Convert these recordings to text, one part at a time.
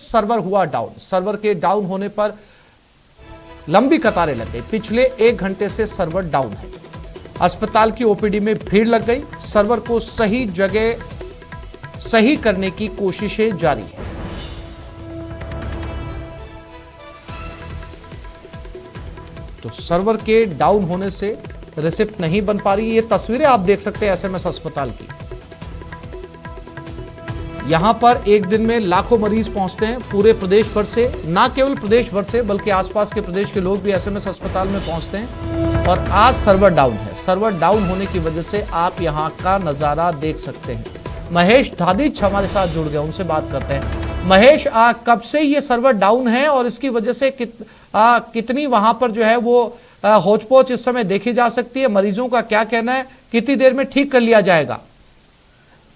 Server हुआ down. Server के down होने पर लंबी कतारें लग गई। पिछले 1 घंटे से सर्वर डाउन है। अस्पताल की ओपीडी में भीड़ लग गई। सर्वर को सही जगह सही करने की कोशिशें जारी है। तो सर्वर के डाउन होने से रिसिप्ट नहीं बन पा रही। ये तस्वीरें आप देख सकते हैं एसएमएस अस्पताल की। यहां पर एक दिन में लाखों मरीज पहुंचते हैं पूरे प्रदेश भर से, ना केवल प्रदेश भर से बल्कि आसपास के प्रदेश के लोग भी एसएमएस अस्पताल में पहुंचते हैं। और आज सर्वर डाउन है। सर्वर डाउन होने की वजह से आप यहां का नजारा देख सकते हैं। महेश धादिच हमारे साथ जुड़ गए, उनसे बात करते हैं। महेश, कब से ये सर्वर डाउन है और इसकी वजह से कितनी वहां पर जो है वो होचपोच इस समय देखी जा सकती है? मरीजों का क्या कहना है? कितनी देर में ठीक कर लिया जाएगा?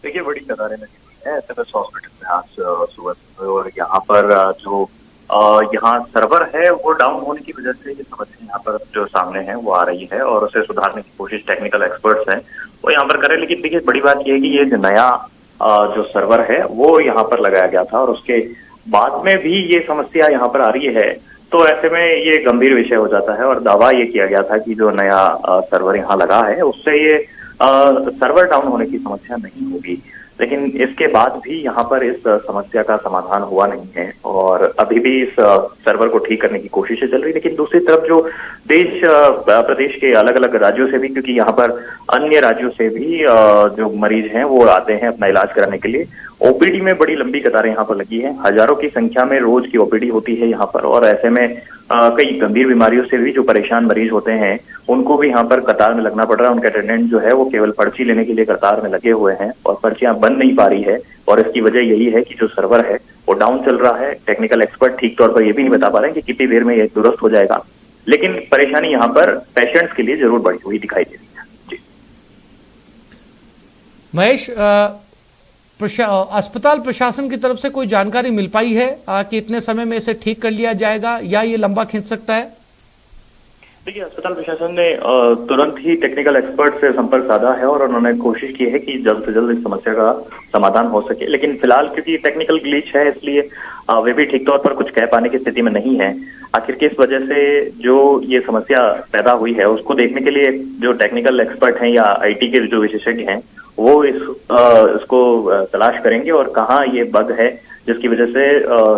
देखिए, बड़ी कतारें लगी हुई है एसएमएस हॉस्पिटल में आज सुबह, और यहाँ पर जो यहाँ सर्वर है वो डाउन होने की वजह से ये समस्या यहाँ पर जो सामने है वो आ रही है, और उसे सुधारने की कोशिश टेक्निकल एक्सपर्ट्स हैं वो यहाँ पर करें। लेकिन देखिए, बड़ी बात यह है कि ये जो नया जो सर्वर है वो यहाँ पर लगाया गया था, और उसके बाद में भी ये समस्या यहाँ पर आ रही है। तो ऐसे में ये गंभीर विषय हो जाता है, और दावा ये किया गया था कि जो नया सर्वर यहाँ लगा है उससे ये सर्वर डाउन होने की समस्या नहीं होगी। लेकिन इसके बाद भी यहाँ पर इस समस्या का समाधान हुआ नहीं है, और अभी भी इस सर्वर को ठीक करने की कोशिशें चल रही। लेकिन दूसरी तरफ जो प्रदेश के अलग अलग राज्यों से भी, क्योंकि यहाँ पर अन्य राज्यों से भी जो मरीज हैं वो आते हैं अपना इलाज कराने के लिए, ओपीडी में बड़ी लंबी कतारें यहाँ पर लगी हैं। हजारों की संख्या में रोज की ओपीडी होती है यहाँ पर, और ऐसे में कई गंभीर बीमारियों से भी जो परेशान मरीज होते हैं उनको भी यहाँ पर कतार में लगना पड़ रहा है। उनके अटेंडेंट जो है वो केवल पर्ची लेने के लिए कतार में लगे हुए हैं, और पर्चियां बन नहीं पा रही है। और इसकी वजह यही है कि जो सर्वर है वो डाउन चल रहा है। टेक्निकल एक्सपर्ट ठीक तौर पर ये भी नहीं बता पा रहे हैं कि कितनी देर में ये दुरुस्त हो जाएगा। लेकिन परेशानी यहाँ पर पेशेंट्स के लिए जरूर बढ़ी हुई दिखाई दे रही है। जी महेश, अस्पताल प्रशासन की तरफ से कोई जानकारी मिल पाई है कि इतने समय में इसे ठीक कर लिया जाएगा या ये लंबा खींच सकता है? देखिए, अस्पताल प्रशासन ने तुरंत ही टेक्निकल एक्सपर्ट से संपर्क साधा है, और उन्होंने कोशिश की है कि जल्द से जल्द इस समस्या का समाधान हो सके। लेकिन फिलहाल क्योंकि टेक्निकल ग्लिच है, इसलिए वे भी ठीक तौर पर कुछ कह पाने की स्थिति में नहीं है। आखिर किस वजह से जो ये समस्या पैदा हुई है उसको देखने के लिए जो टेक्निकल एक्सपर्ट हैं या आईटी के जो विशेषज्ञ हैं वो इसको तलाश करेंगे, और कहाँ ये बग है जिसकी वजह से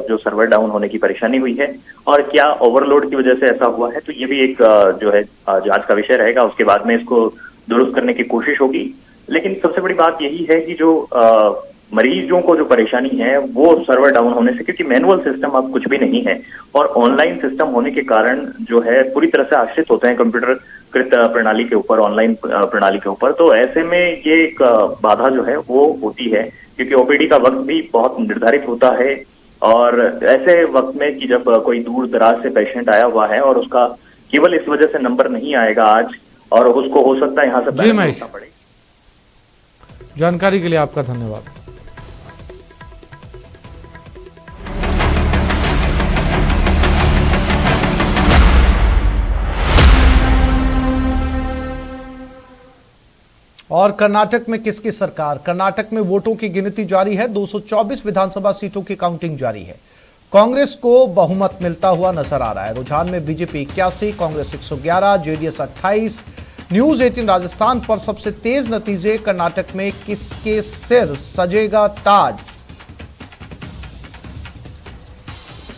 जो सर्वर डाउन होने की परेशानी हुई है, और क्या ओवरलोड की वजह से ऐसा हुआ है। तो ये भी एक जो है जांच का विषय रहेगा। उसके बाद में इसको दुरुस्त करने की कोशिश होगी। लेकिन सबसे बड़ी बात यही है कि जो मरीजों को जो परेशानी है वो सर्वर डाउन होने से, क्योंकि मैनुअल सिस्टम अब कुछ भी नहीं है और ऑनलाइन सिस्टम होने के कारण जो है पूरी तरह से आश्रित होते हैं कंप्यूटर कृत प्रणाली के ऊपर, ऑनलाइन प्रणाली के ऊपर। तो ऐसे में ये एक बाधा जो है वो होती है, क्योंकि ओपीडी का वक्त भी बहुत निर्धारित होता है। और ऐसे वक्त में कि जब कोई दूर दराज से पेशेंट आया हुआ है और उसका केवल इस वजह से नंबर नहीं आएगा आज, और उसको हो सकता है यहाँ से बैठना पड़े। जानकारी के लिए आपका धन्यवाद। और कर्नाटक में किसकी सरकार? कर्नाटक में वोटों की गिनती जारी है। 224 विधानसभा सीटों की काउंटिंग जारी है। कांग्रेस को बहुमत मिलता हुआ नजर आ रहा है। रुझान में BJP 81, Congress 111, JDS 28। News 18 Rajasthan पर सबसे तेज नतीजे। कर्नाटक में किसके सिर सजेगा ताज?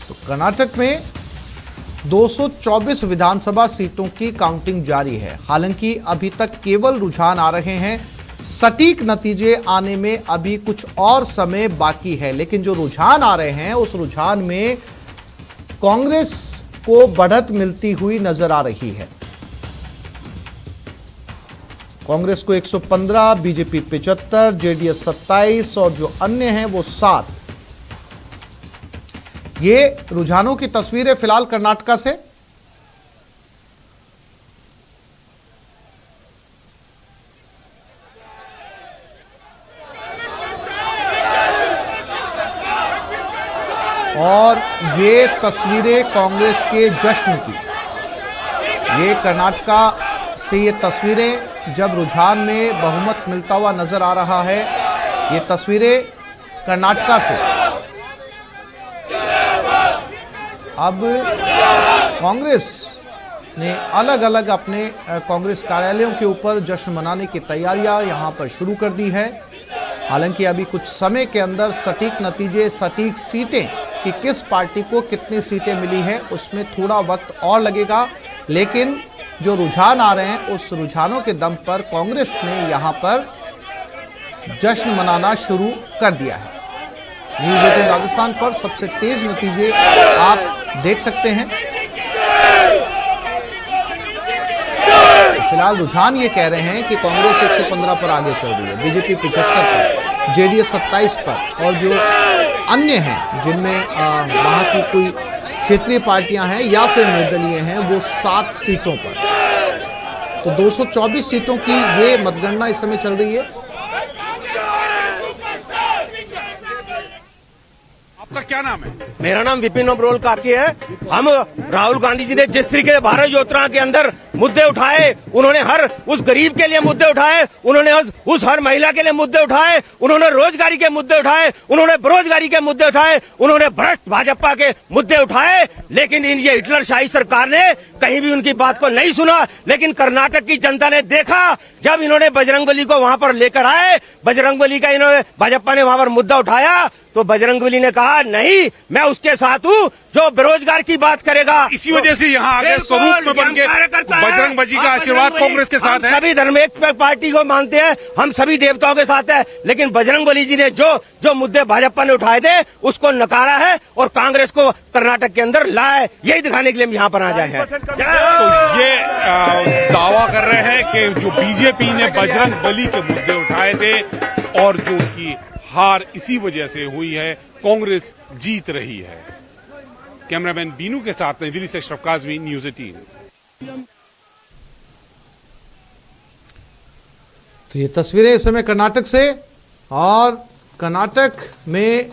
तो कर्नाटक में 224 विधानसभा सीटों की काउंटिंग जारी है। हालांकि अभी तक केवल रुझान आ रहे हैं। सटीक नतीजे आने में अभी कुछ और समय बाकी है, लेकिन जो रुझान आ रहे हैं उस रुझान में कांग्रेस को बढ़त मिलती हुई नजर आ रही है। कांग्रेस को 115, बीजेपी 75, जेडीएस 27 और जो अन्य हैं वो 7। ये रुझानों की तस्वीरें फिलहाल कर्नाटका से। और ये तस्वीरें कांग्रेस के जश्न की। ये कर्नाटका से ये तस्वीरें जब रुझान में बहुमत मिलता हुआ नजर आ रहा है। ये तस्वीरें कर्नाटका से। अब कांग्रेस ने अलग अलग अपने कांग्रेस कार्यालयों के ऊपर जश्न मनाने की तैयारियां यहां पर शुरू कर दी है। हालांकि अभी कुछ समय के अंदर सटीक नतीजे, सटीक सीटें कि किस पार्टी को कितनी सीटें मिली है उसमें थोड़ा वक्त और लगेगा, लेकिन जो रुझान आ रहे हैं उस रुझानों के दम पर कांग्रेस ने यहां पर जश्न मनाना शुरू कर दिया है। न्यूज़ 18 राजस्थान पर सबसे तेज नतीजे आप देख सकते हैं। फिलहाल रुझान ये कह रहे हैं कि कांग्रेस 115 पर आगे चल रही है, बीजेपी 75 पर, जेडीएस 27 पर, और जो अन्य हैं जिनमें वहां की कोई क्षेत्रीय पार्टियां हैं या फिर निर्दलीय हैं वो 7 सीटों पर। तो 224 सीटों की ये मतगणना इस समय चल रही है। आपका क्या नाम है? मेरा नाम विपिन ओबरोल काकी है। हम राहुल गांधी जी ने जिस तरीके से भारत यात्रा के अंदर मुद्दे उठाए, उन्होंने हर उस गरीब के लिए मुद्दे उठाए, उन्होंने उस हर महिला के लिए मुद्दे उठाए, उन्होंने रोजगारी के मुद्दे उठाए, उन्होंने बेरोजगारी के मुद्दे उठाए, उन्होंने भ्रष्ट भाजपा के मुद्दे उठाए, लेकिन इन ये हिटलरशाही सरकार ने कहीं भी उनकी बात को नहीं सुना। लेकिन कर्नाटक की जनता ने देखा, जब इन्होंने बजरंगबली को वहां पर लेकर आए, बजरंगबली का इन्होंने भाजपा ने वहां पर मुद्दा उठाया, तो बजरंगबली ने कहा नहीं, मैं उसके साथ हूँ जो बेरोजगार की बात करेगा। इसी वजह से यहाँ आगे स्वरूप में बन के बजरंग जी का आशीर्वाद कांग्रेस के साथ है। सभी धर्मनिरपेक्ष पार्टी को मानते हैं, हम सभी देवताओं के साथ है, लेकिन बजरंगबली जी ने जो मुद्दे भाजपा ने उठाए थे उसको नकारा है और कांग्रेस को कर्नाटक के अंदर लाए, यही दिखाने के लिए हम यहाँ पर आ जाए हैं। तो ये दावा कर रहे हैं कि जो बीजेपी ने बजरंगबली के मुद्दे उठाए थे और जो उनकी हार इसी वजह से हुई है, कांग्रेस जीत रही है। कैमरामैन बीनू के साथ नई दिल्ली से अशरफ काज़मी, न्यूज़ 18। तो ये तस्वीरें इस समय कर्नाटक से, और कर्नाटक में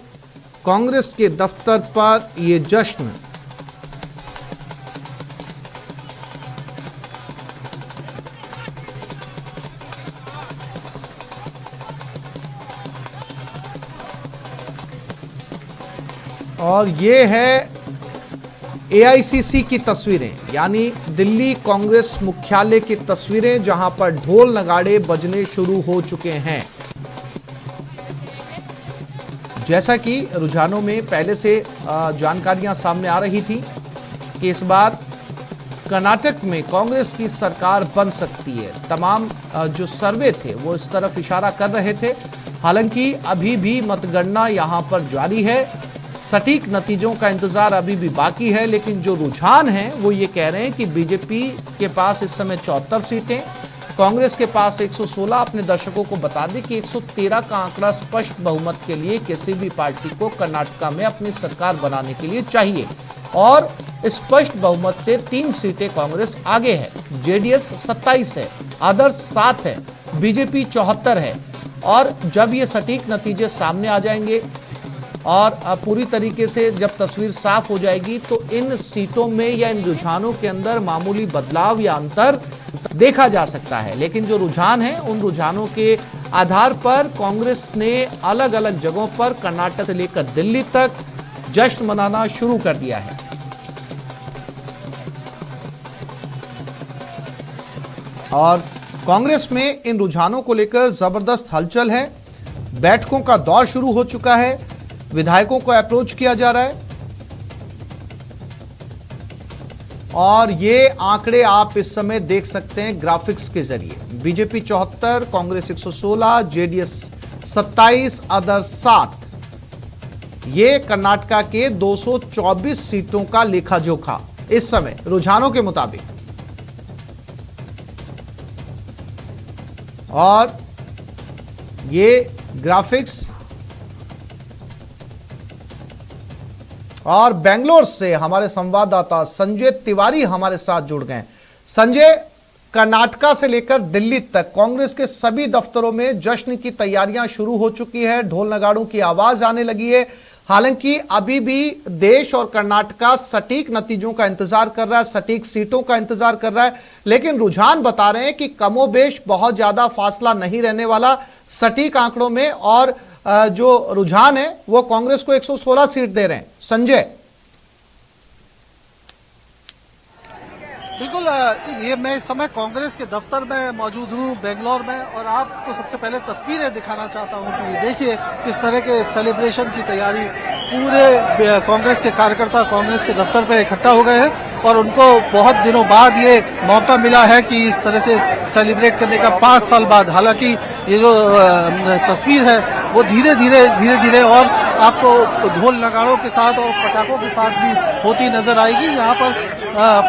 कांग्रेस के दफ्तर पर ये जश्न और ये है एआईसीसी की तस्वीरें, यानी दिल्ली कांग्रेस मुख्यालय की तस्वीरें, जहां पर ढोल नगाड़े बजने शुरू हो चुके हैं। जैसा कि रुझानों में पहले से जानकारियां सामने आ रही थी कि इस बार कर्नाटक में कांग्रेस की सरकार बन सकती है। तमाम जो सर्वे थे वो इस तरफ इशारा कर रहे थे। हालांकि अभी भी मतगणना यहां पर जारी है, सटीक नतीजों का इंतजार अभी भी बाकी है, लेकिन जो रुझान है वो ये कह रहे हैं कि बीजेपी के पास इस समय 74 सीटें, कांग्रेस के पास 116। अपने दर्शकों को बता दें कि 113 का आंकड़ा स्पष्ट बहुमत के लिए किसी भी पार्टी को कर्नाटक में अपनी सरकार बनाने के लिए चाहिए, और स्पष्ट बहुमत से 3 सीटें कांग्रेस आगे है। जेडीएस 27 है, अदर्स 7 है, बीजेपी 74 है। और जब ये सटीक नतीजे सामने आ जाएंगे और पूरी तरीके से जब तस्वीर साफ हो जाएगी, तो इन सीटों में या इन रुझानों के अंदर मामूली बदलाव या अंतर देखा जा सकता है। लेकिन जो रुझान है, उन रुझानों के आधार पर कांग्रेस ने अलग अलग जगहों पर कर्नाटक से लेकर दिल्ली तक जश्न मनाना शुरू कर दिया है। और कांग्रेस में इन रुझानों को लेकर जबरदस्त हलचल है। बैठकों का दौर शुरू हो चुका है, विधायकों को अप्रोच किया जा रहा है, और ये आंकड़े आप इस समय देख सकते हैं ग्राफिक्स के जरिए। BJP 74, Congress 116, JDS 27, other 7। ये कर्नाटक के 224 सीटों का लेखा जोखा इस समय रुझानों के मुताबिक। और ये ग्राफिक्स, और बेंगलोर से हमारे संवाददाता संजय तिवारी हमारे साथ जुड़ गए। संजय, कर्नाटक से लेकर दिल्ली तक कांग्रेस के सभी दफ्तरों में जश्न की तैयारियां शुरू हो चुकी है, ढोल नगाड़ों की आवाज आने लगी है। हालांकि अभी भी देश और कर्नाटक सटीक नतीजों का इंतजार कर रहा है, सटीक सीटों का इंतजार कर रहा है, लेकिन रुझान बता रहे हैं कि कमोबेश बहुत ज्यादा फासला नहीं रहने वाला सटीक आंकड़ों में, और जो रुझान है वो कांग्रेस को 116 सीट दे रहे हैं। संजय, बिल्कुल ये मैं इस समय कांग्रेस के दफ्तर में मौजूद हूँ बेंगलोर में, और आपको सबसे पहले तस्वीरें दिखाना चाहता हूँ कि देखिए किस तरह के सेलिब्रेशन की तैयारी पूरे कांग्रेस के कार्यकर्ता कांग्रेस के दफ्तर पे इकट्ठा हो गए हैं, और उनको बहुत दिनों बाद ये मौका मिला है कि इस तरह से सेलिब्रेट करने का 5 साल बाद। हालांकि ये जो तस्वीर है वो धीरे धीरे और आपको ढोल नगाड़ों के साथ और पटाखों के साथ भी होती नजर आएगी। यहाँ पर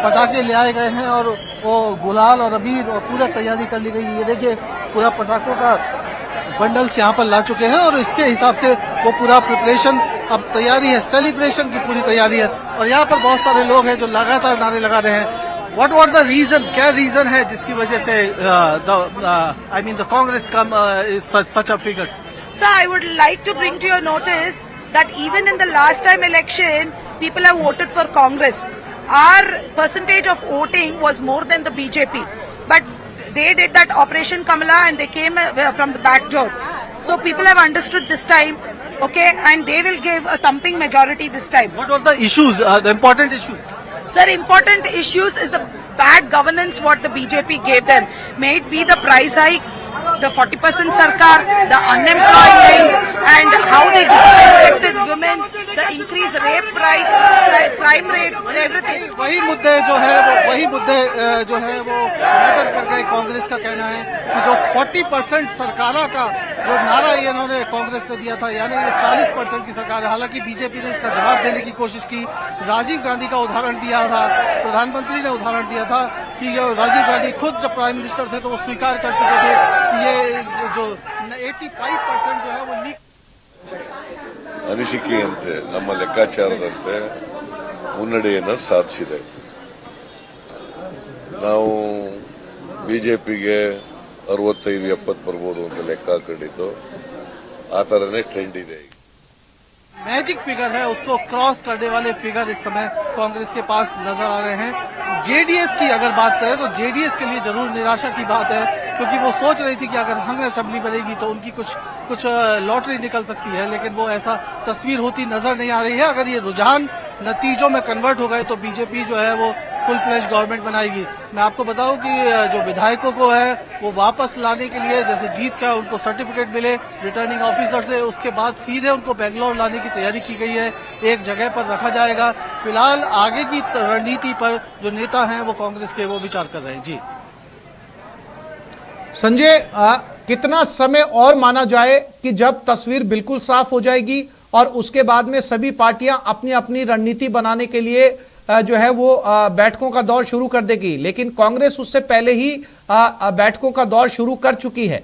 पटाखे ले आए गए हैं और वो गुलाल और अबीर और पूरा तैयारी कर ली गई है। ये देखिए पूरा पटाखों का बंडल्स यहाँ पर ला चुके हैं और इसके हिसाब से वो पूरा प्रिपरेशन अब तैयारी है, सेलिब्रेशन की पूरी तैयारी है। और यहाँ पर बहुत सारे लोग हैं जो लगातार नारे लगा रहे हैं। व्हाट वाज द रीजन, क्या रीजन है जिसकी वजह से the Congress come such a figures? Sir, I would like to bring to your notice that even in the last time election, people have voted for Congress. Our percentage of voting was more than the BJP. But they did that Operation Kamala and they came from the back door. So people have understood this time, okay, and they will give a thumping majority this time. What were the issues, the important issues? Sir, important issues is the bad governance what the BJP gave them. May it be the price hike, the 40% Sarkar, the unemployment, and how they disrespected women, the increased rape rates, crime rates, everything. वही मुद्दे जो है वो matter कर गए। कांग्रेस का कहना है कि जो 40% सरकारा का जो नारा ये इन्होंने कांग्रेस ने दिया था, यानी ये 40% की सरकार है। हालांकि बीजेपी ने इसका जवाब देने की कोशिश की, राजीव गांधी का उदाहरण दिया था, प्रधानमंत्री ने उदाहरण दिया था कि ये राजीव गांधी खुद जब प्राइम मिनिस्टर थे तो वो स्वीकार कर चुके थे कि ये जो 85% जो है वो लीक। ಅನಿಸಿಕೆಯಂತೆ ನಮ್ಮ ಲೆಕ್ಕಾಚಾರದಂತೆ ಮುನ್ನಡೆಯನ್ನು ಸಾಧಿಸಿದೆ। ನಾವು ಬಿಜೆಪಿಗೆ 65-70 ಬರ್ಬೋದು ಅಂತ ಲೆಕ್ಕ ಹಾಕೊಂಡಿದ್ದು, ಆ ಥರನೇ ಟ್ರೆಂಡ್ ಇದೆ। मैजिक फिगर है, उसको क्रॉस करने वाले फिगर इस समय कांग्रेस के पास नजर आ रहे हैं। जेडीएस की अगर बात करें तो जेडीएस के लिए जरूर निराशा की बात है, क्योंकि वो सोच रही थी कि अगर हंग असेंबली बनेगी तो उनकी कुछ लॉटरी निकल सकती है, लेकिन वो ऐसा तस्वीर होती नजर नहीं आ रही है। अगर ये रुझान नतीजों में कन्वर्ट हो गए तो बीजेपी जो है वो फुल फ्लैश गवर्नमेंट बनाएगी। मैं आपको बताऊं कि जो विधायकों को है वो वापस लाने के लिए, जैसे जीत का उनको सर्टिफिकेट मिले रिटर्निंग ऑफिसर से, उसके बाद सीधे उनको बेंगलोर लाने की तैयारी की गई है, एक जगह पर रखा जाएगा। फिलहाल आगे की रणनीति पर जो नेता हैं वो कांग्रेस के वो विचार कर रहे हैं। जी संजय, कितना समय और माना जाए कि जब तस्वीर बिल्कुल साफ हो जाएगी और उसके बाद में सभी पार्टियां अपनी अपनी रणनीति बनाने के लिए जो है वो बैठकों का दौर शुरू कर देगी, लेकिन कांग्रेस उससे पहले ही बैठकों का दौर शुरू कर चुकी है।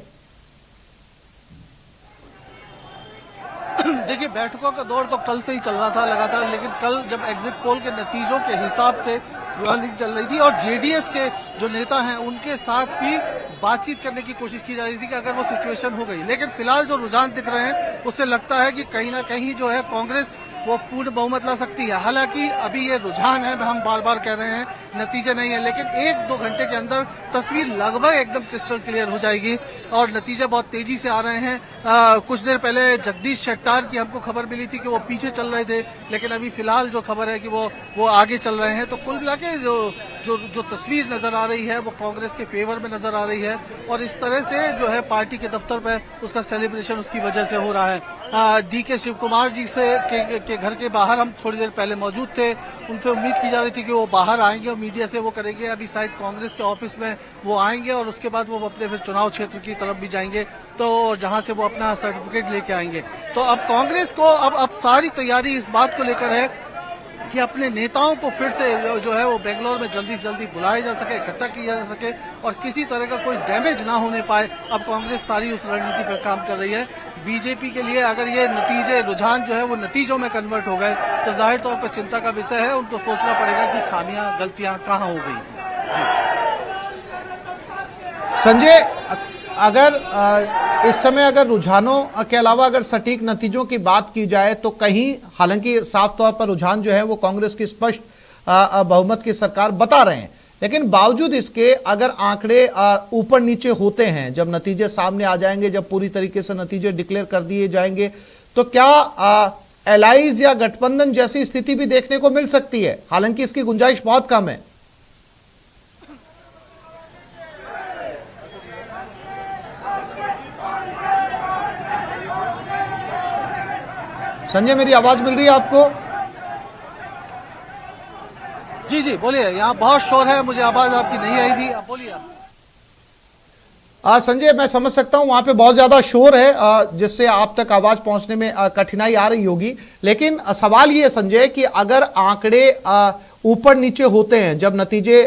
देखिए बैठकों का दौर तो कल से ही चल रहा था लगातार, लेकिन कल जब एग्जिट पोल के नतीजों के हिसाब से प्लानिंग चल रही थी और जेडीएस के जो नेता हैं उनके साथ भी बातचीत करने की कोशिश की जा रही थी कि अगर वो सिचुएशन हो गई, लेकिन फिलहाल जो रुझान दिख रहे हैं उससे लगता है कि कहीं ना कहीं जो है कांग्रेस वो पूर्ण बहुमत ला सकती है। हालांकि अभी ये रुझान है, हम बार बार कह रहे हैं, नतीजे नहीं है, लेकिन 1-2 घंटे के अंदर तस्वीर लगभग एकदम क्रिस्टल क्लियर हो जाएगी और नतीजे बहुत तेजी से आ रहे हैं। कुछ देर पहले जगदीश शेट्टार की हमको खबर मिली थी कि वो पीछे चल रहे थे, लेकिन अभी फिलहाल जो खबर है कि वो आगे चल रहे हैं। तो कुल मिला के जो तस्वीर नजर आ रही है वो कांग्रेस के फेवर में नजर आ रही है और इस तरह से जो है पार्टी के दफ्तर पर उसका सेलिब्रेशन उसकी वजह से हो रहा है। डीके शिव कुमार जी से के घर के बाहर हम थोड़ी देर पहले मौजूद थे, उनसे उम्मीद की जा रही थी कि वो बाहर आएंगे और मीडिया से वो करेंगे। अभी शायद कांग्रेस के ऑफिस में वो आएंगे और उसके बाद वो अपने फिर चुनाव क्षेत्र की तरफ भी जाएंगे, तो जहां से वो अपना सर्टिफिकेट लेके आएंगे। तो अब कांग्रेस को अब सारी तैयारी इस बात को लेकर है कि अपने नेताओं को फिर से जो है वो बेंगलोर में जल्दी से जल्दी बुलाया जा सके, इकट्ठा किया जा सके और किसी तरह का कोई डैमेज ना होने पाए। अब कांग्रेस सारी उस रणनीति पर काम कर रही है। बीजेपी के लिए अगर ये नतीजे रुझान जो है वो नतीजों में कन्वर्ट हो गए तो जाहिर तौर पर चिंता का विषय है, उनको सोचना पड़ेगा कि खामियां गलतियां कहां हो गई। संजय, अगर इस समय अगर रुझानों के अलावा अगर सटीक नतीजों की बात की जाए तो कहीं, हालांकि साफ तौर पर रुझान जो है वो कांग्रेस की स्पष्ट बहुमत की सरकार बता रहे हैं, लेकिन बावजूद इसके अगर आंकड़े ऊपर नीचे होते हैं, जब नतीजे सामने आ जाएंगे, जब पूरी तरीके से नतीजे डिक्लेयर कर दिए जाएंगे, तो क्या एलाइज या गठबंधन जैसी स्थिति भी देखने को मिल सकती है? हालांकि इसकी गुंजाइश बहुत कम है। संजय, मेरी आवाज मिल रही है आपको? जी जी बोलिए, यहाँ बहुत शोर है, मुझे आवाज आपकी नहीं आई थी, आप बोलिए। संजय, मैं समझ सकता हूं वहां पे बहुत ज्यादा शोर है जिससे आप तक आवाज पहुंचने में कठिनाई आ रही होगी। लेकिन सवाल ये है संजय कि अगर आंकड़े ऊपर नीचे होते हैं, जब नतीजे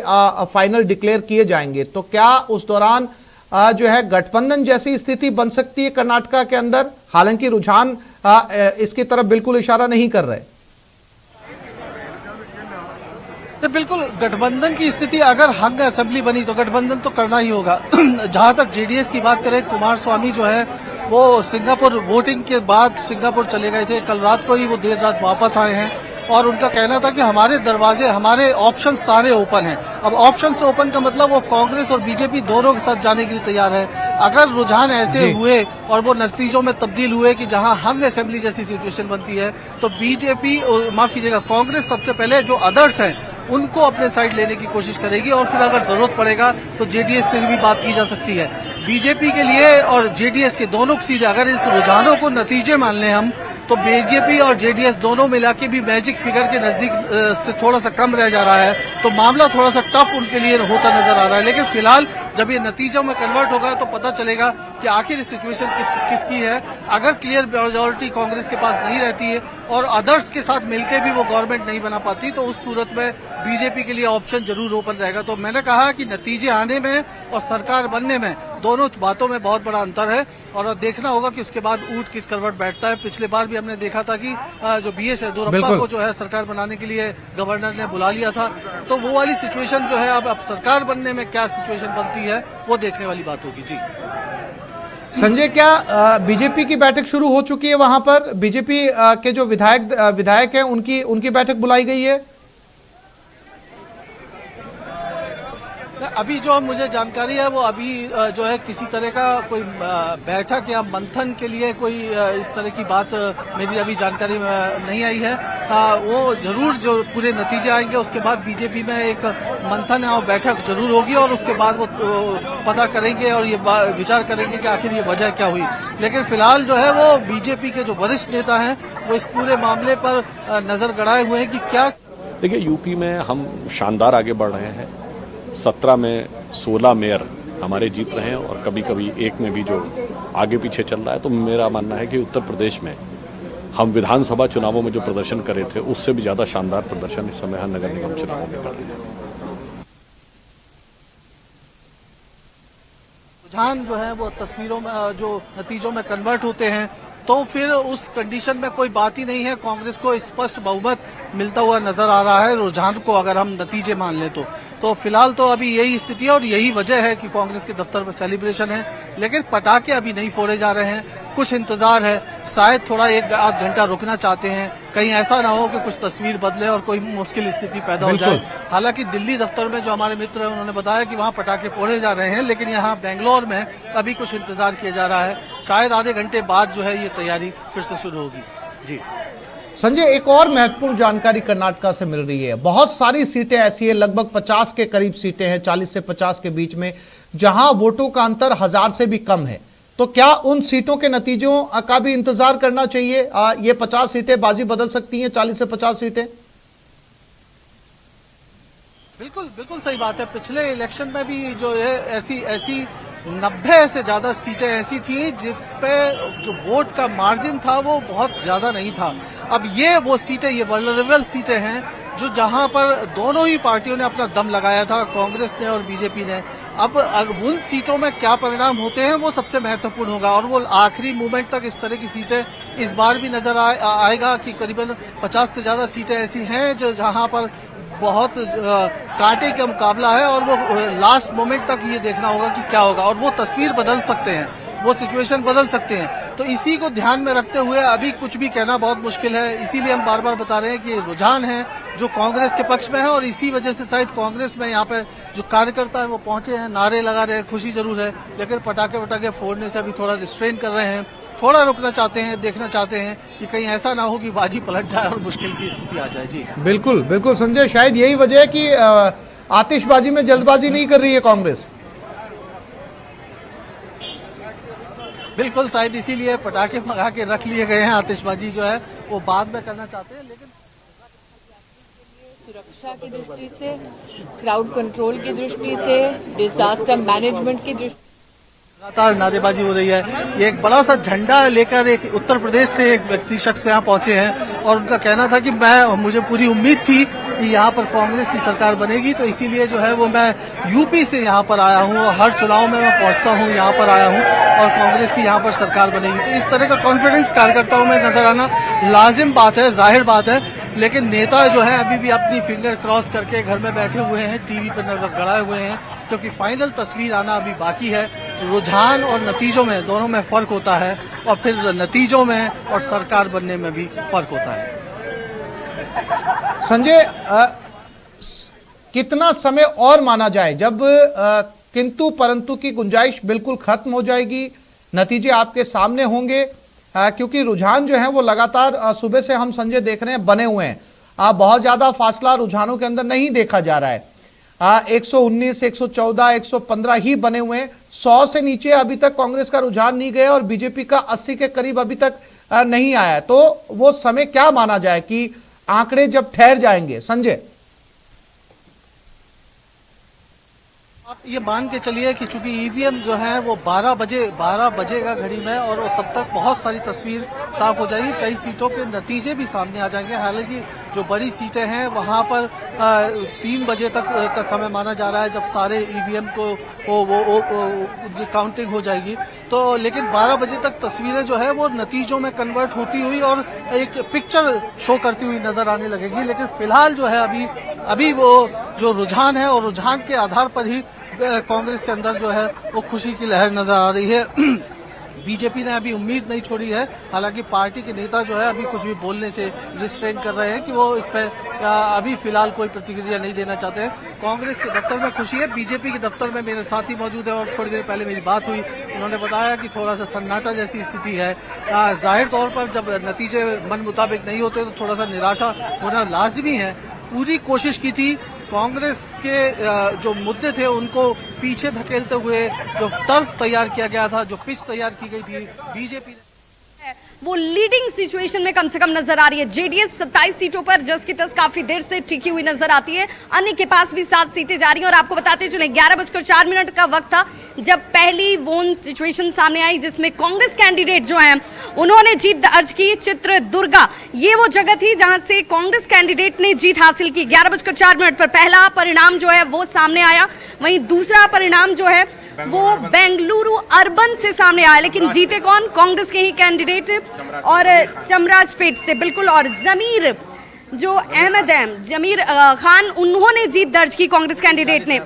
फाइनल डिक्लेयर किए जाएंगे, तो क्या उस दौरान जो है गठबंधन जैसी स्थिति बन सकती है कर्नाटका के अंदर? हालांकि रुझान इसकी तरफ बिल्कुल इशारा नहीं कर रहे। तो बिल्कुल गठबंधन की स्थिति, अगर हंग असेंबली बनी तो गठबंधन तो करना ही होगा। जहां तक जेडीएस की बात करें, कुमार स्वामी जो है वो सिंगापुर वोटिंग के बाद सिंगापुर चले गए थे, कल रात को ही वो देर रात वापस आए हैं और उनका कहना था कि हमारे दरवाजे, हमारे ऑप्शन सारे ओपन हैं। अब ऑप्शन ओपन का मतलब वो कांग्रेस और बीजेपी दोनों के साथ जाने के लिए तैयार है। अगर रुझान ऐसे हुए और वो नतीजों में तब्दील हुए कि जहां हंग असेंबली जैसी सिचुएशन बनती है, तो बीजेपी, माफ कीजिएगा, कांग्रेस सबसे पहले जो अदर्स हैं उनको अपने साइड लेने की कोशिश करेगी और फिर अगर जरूरत पड़ेगा तो जेडीएस से भी बात की जा सकती है। बीजेपी के लिए और जेडीएस के दोनों सीधे, अगर इस रुझानों को नतीजे मान लें हम, तो बीजेपी और जेडीएस दोनों मिला के भी मैजिक फिगर के नजदीक से थोड़ा सा कम रह जा रहा है, तो मामला थोड़ा सा टफ उनके लिए होता नजर आ रहा है। लेकिन फिलहाल जब ये नतीजों में कन्वर्ट होगा तो पता चलेगा कि आखिर सिचुएशन किसकी है। अगर क्लियर मेजॉरिटी कांग्रेस के पास नहीं रहती है और अदर्स के साथ मिलकर भी वो गवर्नमेंट नहीं बना पाती, तो उस सूरत में बीजेपी के लिए ऑप्शन जरूर ओपन रहेगा। तो मैंने कहा कि नतीजे आने में और सरकार बनने में, दोनों बातों में बहुत बड़ा अंतर है और देखना होगा कि उसके बाद ऊंट किस करवट बैठता है। पिछले बार भी हमने देखा था कि जो बीएस येदियुरप्पा को जो है सरकार बनाने के लिए गवर्नर ने बुला लिया था, तो वो वाली सिचुएशन जो है अब सरकार बनने में क्या सिचुएशन बनती है वो देखने वाली बात होगी। जी संजय, क्या बीजेपी की बैठक शुरू हो चुकी है? वहां पर बीजेपी के जो विधायक हैं उनकी बैठक बुलाई गई है? अभी जो मुझे जानकारी है वो अभी जो है किसी तरह का कोई बैठक या मंथन के लिए कोई इस तरह की बात मेरी अभी जानकारी में नहीं आई है। वो जरूर जो पूरे नतीजे आएंगे उसके बाद बीजेपी में एक मंथन और बैठक जरूर होगी और उसके बाद वो पता करेंगे और ये विचार करेंगे कि आखिर ये वजह क्या हुई। लेकिन फिलहाल जो है वो बीजेपी के जो वरिष्ठ नेता हैं वो इस पूरे मामले पर नजर गड़ाए हुए हैं कि क्या। देखिए, यूपी में हम शानदार आगे बढ़ रहे हैं। 17 में 16 मेयर हमारे जीत रहे हैं और कभी कभी एक में भी जो आगे पीछे चल रहा है। तो मेरा मानना है कि उत्तर प्रदेश में हम विधानसभा चुनावों में जो प्रदर्शन कर रहे थे उससे भी ज्यादा शानदार प्रदर्शन इस समय हम नगर निगम चुनावों में कर रहे हैं। रुझान जो है वो तस्वीरों में, जो नतीजों में कन्वर्ट होते हैं, तो फिर उस कंडीशन में कोई बात ही नहीं है। कांग्रेस को स्पष्ट बहुमत मिलता हुआ नजर आ रहा है रुझान को अगर हम नतीजे मान लें तो फिलहाल तो अभी यही स्थिति है और यही वजह है कि कांग्रेस के दफ्तर में सेलिब्रेशन है। लेकिन पटाखे अभी नहीं फोड़े जा रहे हैं, कुछ इंतजार है, शायद थोड़ा एक आध घंटा रुकना चाहते हैं, कहीं ऐसा ना हो कि कुछ तस्वीर बदले और कोई मुश्किल स्थिति पैदा हो जाए। हालांकि दिल्ली दफ्तर में जो हमारे मित्र हैं उन्होंने बताया कि वहां पटाखे फोड़े जा रहे हैं, लेकिन यहाँ बेंगलोर में अभी कुछ इंतजार किया जा रहा है। शायद आधे घंटे बाद जो है ये तैयारी फिर से शुरू होगी। जी संजय, एक और महत्वपूर्ण जानकारी कर्नाटका से मिल रही है। बहुत सारी सीटें ऐसी है, लगभग 50 के करीब सीटें हैं, 40 से 50 के बीच में, जहां वोटों का अंतर 1000 से भी कम है। तो क्या उन सीटों के नतीजों का भी इंतजार करना चाहिए? ये 50 सीटें बाजी बदल सकती हैं, 40 से 50 सीटें। बिल्कुल बिल्कुल सही बात है। पिछले इलेक्शन में भी जो है ऐसी 90 से ज्यादा सीटें ऐसी थी जिसपे जो वोट का मार्जिन था वो बहुत ज्यादा नहीं था। अब ये वो सीटें, ये वल्नरेबल सीटें हैं जो जहां पर दोनों ही पार्टियों ने अपना दम लगाया था, कांग्रेस ने और बीजेपी ने। अब उन सीटों में क्या परिणाम होते हैं वो सबसे महत्वपूर्ण होगा और वो आखिरी मूवमेंट तक इस तरह की सीटें इस बार भी नजर आएगा कि करीबन 50 से ज्यादा सीटें ऐसी हैं जो जहां पर बहुत कांटे का मुकाबला है और वो लास्ट मोमेंट तक ये देखना होगा कि क्या होगा और वो तस्वीर बदल सकते हैं, वो सिचुएशन बदल सकते हैं। तो इसी को ध्यान में रखते हुए अभी कुछ भी कहना बहुत मुश्किल है। इसीलिए हम बार बार बता रहे हैं कि रुझान है जो कांग्रेस के पक्ष में है और इसी वजह से शायद कांग्रेस में यहाँ पे जो कार्यकर्ता है वो पहुंचे हैं, नारे लगा रहे हैं, खुशी जरूर है, लेकिन पटाखे फोड़ने से अभी थोड़ा रिस्ट्रेन कर रहे हैं, थोड़ा रुकना चाहते हैं, देखना चाहते हैं कि कहीं ऐसा ना हो कि बाजी पलट जाए और मुश्किल की स्थिति आ जाए। जी बिल्कुल बिल्कुल संजय, शायद यही वजह है कि आतिशबाजी में जल्दबाजी नहीं कर रही है कांग्रेस। बिल्कुल शायद इसीलिए पटाखे मंगा के रख लिए गए हैं, आतिशबाजी जो है वो बाद में करना चाहते हैं। लेकिन सुरक्षा की दृष्टि से, क्राउड कंट्रोल की दृष्टि से, डिजास्टर मैनेजमेंट की दृष्टि लगातार नारेबाजी हो रही है। ये एक बड़ा सा झंडा लेकर एक उत्तर प्रदेश से एक व्यक्ति शख्स यहाँ पहुंचे हैं और उनका कहना था कि मुझे पूरी उम्मीद थी कि यहाँ पर कांग्रेस की सरकार बनेगी, तो इसीलिए जो है वो मैं यूपी से यहाँ पर आया हूँ और हर चुनाव में मैं पहुंचता हूँ, यहाँ पर आया हूँ और कांग्रेस की यहाँ पर सरकार बनेगी। तो इस तरह का कॉन्फिडेंस कार्यकर्ताओं में नजर आना लाजिम बात है, जाहिर बात है। लेकिन नेता जो है अभी भी अपनी फिंगर क्रॉस करके घर में बैठे हुए हैं, टीवी पर नजर गड़ाए हुए हैं, क्योंकि फाइनल तस्वीर आना अभी बाकी है। रुझान और नतीजों में, दोनों में फर्क होता है और फिर नतीजों में और सरकार बनने में भी फर्क होता है। संजय, कितना समय और माना जाए जब किंतु परंतु की गुंजाइश बिल्कुल खत्म हो जाएगी, नतीजे आपके सामने होंगे? क्योंकि रुझान जो है वो लगातार सुबह से हम संजय देख रहे हैं बने हुए हैं, बहुत ज्यादा फासला रुझानों के अंदर नहीं देखा जा रहा है। 119, 114, 115 ही बने हुए हैं। 100 से नीचे अभी तक कांग्रेस का रुझान नहीं गया और बीजेपी का 80 के करीब अभी तक नहीं आया। तो वो समय क्या माना जाए कि आंकड़े जब ठहर जाएंगे? संजय, आप ये मान के चलिए कि चूंकि ईवीएम जो है वो 12 बजेगा घड़ी में और तब तक बहुत सारी तस्वीर साफ हो जाएगी, कई सीटों के नतीजे भी सामने आ जाएंगे। हालांकि जो बड़ी सीटें हैं वहां पर 3 बजे तक का समय माना जा रहा है जब सारे ईवीएम को वो काउंटिंग हो जाएगी। तो लेकिन 12 बजे तक तस्वीरें जो है वो नतीजों में कन्वर्ट होती हुई और एक पिक्चर शो करती हुई नजर आने लगेगी। लेकिन फिलहाल जो है अभी वो जो रुझान है और रुझान के आधार पर ही कांग्रेस के अंदर जो है वो खुशी की लहर नजर आ रही है। बीजेपी ने अभी उम्मीद नहीं छोड़ी है, हालांकि पार्टी के नेता जो है अभी कुछ भी बोलने से रिस्ट्रेन कर रहे हैं कि वो इस पर अभी फिलहाल कोई प्रतिक्रिया नहीं देना चाहते हैं। कांग्रेस के दफ्तर में खुशी है, बीजेपी के दफ्तर में मेरे साथी मौजूद है और थोड़ी देर पहले मेरी बात हुई, उन्होंने बताया कि थोड़ा सा सन्नाटा जैसी स्थिति है। जाहिर तौर पर जब नतीजे मन मुताबिक नहीं होते तो थोड़ा सा निराशा होना लाजमी है। पूरी कोशिश की थी कांग्रेस के जो मुद्दे थे उनको पीछे धकेलते हुए जो टर्फ तैयार किया गया था, जो पिच तैयार की गई थी, बीजेपी ने वो लीडिंग सिचुएशन में कम से कम नजर आ रही है। जेडीएस 27 सीटों पर जस की तस काफी देर से टिकी हुई नजर आती है, अन्य के पास भी 7 सीटें जा रही हैं। और आपको बताते चले 11:04 का वक्त था जब पहली वोन सिचुएशन सामने आई जिसमें कांग्रेस कैंडिडेट जो हैं उन्होंने जीत दर्ज की। चित्रदुर्गा ये वो जगह थी जहां से कांग्रेस कैंडिडेट ने जीत हासिल की। 11:04 पर पहला परिणाम जो है वो सामने आया, वहीं दूसरा परिणाम जो है वो बेंगलुरु अर्बन से सामने आया। लेकिन जीते कौन? कांग्रेस के ही कैंडिडेट और चमराजपेट से, बिल्कुल। और जमीर जो जमीर खान, उन्होंने जीत दर्ज की कांग्रेस कैंडिडेट ने।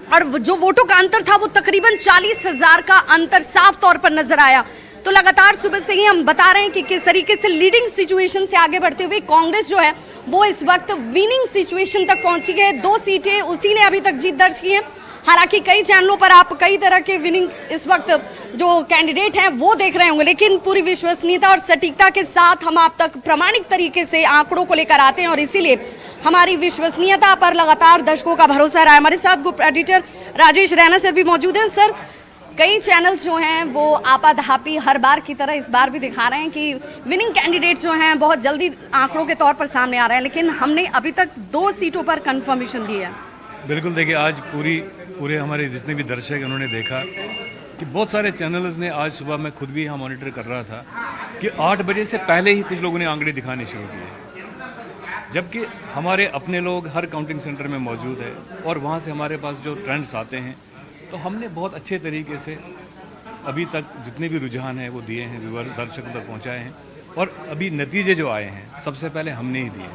और जो वोटों का अंतर था वो तकरीबन 40,000 का अंतर साफ तौर पर नजर आया। तो लगातार सुबह से ही हम बता रहे हैं कि किस तरीके से लीडिंग सिचुएशन से आगे बढ़ते हुए कांग्रेस जो है वो इस वक्त विनिंग सिचुएशन तक पहुंची है। 2 सीटें उसी ने अभी तक जीत दर्ज की है। हालांकि कई चैनलों पर आप कई तरह के विनिंग इस वक्त जो कैंडिडेट हैं वो देख रहे होंगे, लेकिन पूरी विश्वसनीयता और सटीकता के साथ हम आप तक प्रामाणिक तरीके से आंकड़ों को लेकर आते हैं और इसीलिए हमारी विश्वसनीयता पर लगातार दर्शकों का भरोसा रहा है। हमारे साथ group editor Rajesh Raina sir भी मौजूद हैं। सर, कई चैनल्स जो हैं वो आपाधापी हर बार की तरह इस बार भी दिखा रहे हैं कि विनिंग कैंडिडेट जो हैं बहुत जल्दी आंकड़ों के तौर पर सामने आ रहे हैं, लेकिन हमने अभी तक 2 सीटों पर कंफर्मेशन दी है। बिल्कुल, देखिए आज पूरे हमारे जितने भी दर्शक उन्होंने देखा कि बहुत सारे चैनल्स ने, आज सुबह मैं खुद भी यहाँ मॉनिटर कर रहा था कि 8 बजे से पहले ही कुछ लोगों ने आंकड़े दिखाने शुरू किए, जबकि हमारे अपने लोग हर काउंटिंग सेंटर में मौजूद है और वहाँ से हमारे पास जो ट्रेंड्स आते हैं तो हमने बहुत अच्छे तरीके से अभी तक जितने भी रुझान हैं वो दिए हैं, व्यूअर्स दर्शकों तक पहुँचाए हैं और अभी नतीजे जो आए हैं सबसे पहले हमने ही दिए।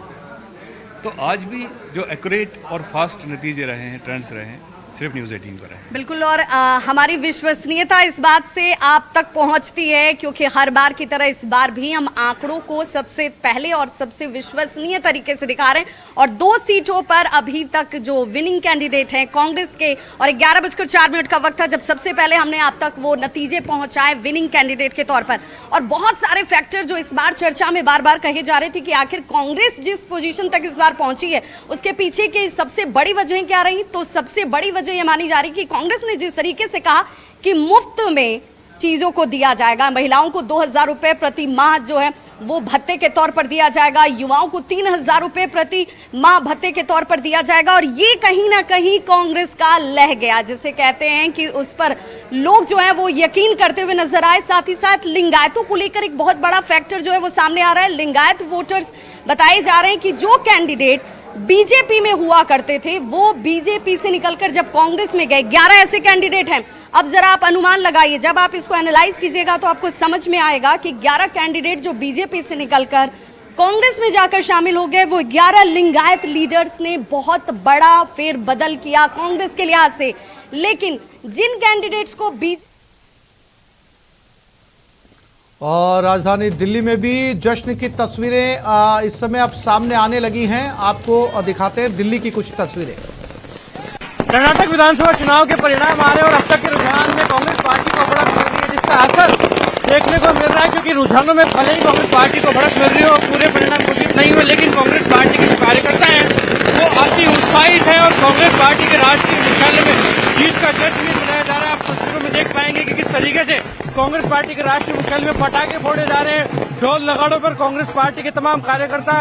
तो आज भी जो एक्यूरेट और फास्ट नतीजे रहे हैं, ट्रेंड्स रहे हैं, सिर्फ न्यूज़ 18 पर है। बिल्कुल, और हमारी विश्वसनीयता इस बात से आप तक पहुंचती है क्योंकि हर बार की तरह इस बार भी हम आंकड़ों को सबसे पहले और सबसे विश्वसनीय तरीके से दिखा रहे हैं। और 2 सीटों पर अभी तक जो विनिंग कैंडिडेट हैं कांग्रेस के, और 11:04 का वक्त था जब सबसे पहले हमने आप तक वो नतीजे पहुंचाए विनिंग कैंडिडेट के तौर पर। और बहुत सारे फैक्टर जो इस बार चर्चा में बार बार कहे जा रहे थे कि आखिर कांग्रेस जिस पोजीशन तक इस बार पहुंची है उसके पीछे की सबसे बड़ी वजह क्या रही, तो सबसे बड़ी वजह ये मानी जा रही कि कांग्रेस ने जिस तरीके से कहा कि मुफ्त में चीजों को दिया जाएगा, महिलाओं को 2,000 रुपए प्रति माह जो है वो भत्ते के तौर पर दिया जाएगा। युवाओं को 3,000 रुपए प्रति माह भत्ते के तौर पर दिया जाएगा। और ये कहीं ना कहीं कांग्रेस का लह गया, जिसे कहते हैं कि उस पर लोग जो है वो यकीन करते हुए नजर आए। साथ ही साथ लिंगायतों को लेकर एक बहुत बड़ा फैक्टर जो है वो सामने आ रहा है। लिंगायत वोटर्स बताए जा रहे हैं कि जो कैंडिडेट बीजेपी में हुआ करते थे वो बीजेपी से निकलकर जब कांग्रेस में गए, 11 ऐसे कैंडिडेट हैं। अब जरा आप अनुमान लगाइए, जब आप इसको एनालाइज कीजिएगा तो आपको समझ में आएगा कि 11 कैंडिडेट जो बीजेपी से निकलकर कांग्रेस में जाकर शामिल हो गए, वो 11 लिंगायत लीडर्स ने बहुत बड़ा फेरबदल किया कांग्रेस के लिहाज से। लेकिन जिन कैंडिडेट्स को और राजधानी दिल्ली में भी जश्न की तस्वीरें इस समय अब सामने आने लगी हैं। आपको दिखाते हैं दिल्ली की कुछ तस्वीरें। कर्नाटक विधानसभा चुनाव के परिणाम आ रहे हैं और अब तक के रुझान में कांग्रेस पार्टी को बढ़त मिल रही है, जिसका असर देखने को मिल रहा है। क्योंकि रुझानों में भले ही कांग्रेस पार्टी को बढ़त मिल रही हो, पूरे परिणाम घोषित नहीं हुए, लेकिन कांग्रेस पार्टी के जो कार्यकर्ता हैं वो अति उत्साहित हैं और कांग्रेस पार्टी के राष्ट्रीय मुख्यालय में जीत का जश्न भी मनाया जा रहा है। आप तस्वीरों में देख पाएंगे कि किस तरीके से कांग्रेस पार्टी के राष्ट्रीय मुख्यालय में पटाखे फोड़े जा रहे हैं। ढोल नगाड़ों पर कांग्रेस पार्टी के तमाम कार्यकर्ता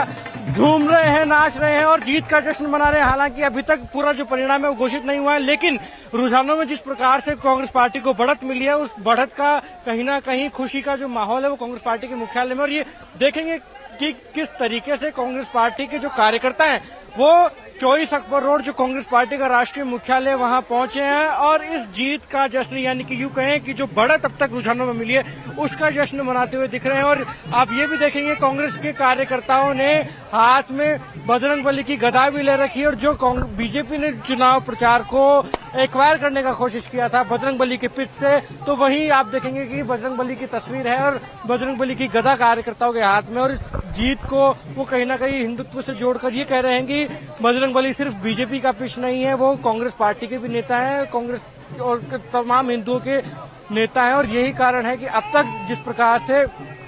झूम रहे हैं, नाच रहे हैं और जीत का जश्न मना रहे हैं। हालांकि अभी तक पूरा जो परिणाम है वो घोषित नहीं हुआ है, लेकिन रुझानों में जिस प्रकार से कांग्रेस पार्टी को बढ़त मिली है, उस बढ़त का कहीं ना कहीं खुशी का जो माहौल है वो कांग्रेस पार्टी के मुख्यालय में। और ये देखेंगे कि किस तरीके से कांग्रेस पार्टी के जो कार्यकर्ता हैं वो 24 अकबर रोड जो कांग्रेस पार्टी का राष्ट्रीय मुख्यालय वहां पहुंचे हैं और इस जीत का जश्न, यानी कि यूं कहें कि जो बढ़त अब तक रुझानों में मिली है उसका जश्न मनाते हुए दिख रहे हैं। और आप ये भी देखेंगे कांग्रेस के कार्यकर्ताओं ने हाथ में बजरंगबली की गदा भी ले रखी है। और जो बीजेपी ने चुनाव प्रचार को एक्वायर करने का कोशिश किया था बजरंगबली के पिच से, तो वहीं आप देखेंगे कि बजरंगबली की तस्वीर है और बजरंगबली की गदा कार्यकर्ताओं के हाथ में। और इस जीत को वो कहीं ना कहीं हिंदुत्व से जोड़कर ये कह रहे हैं कि बजरंगबली सिर्फ बीजेपी का पिच नहीं है, वो कांग्रेस पार्टी के भी नेता हैं, कांग्रेस और तमाम हिंदुओं के नेता हैं। और यही कारण है कि अब तक जिस प्रकार से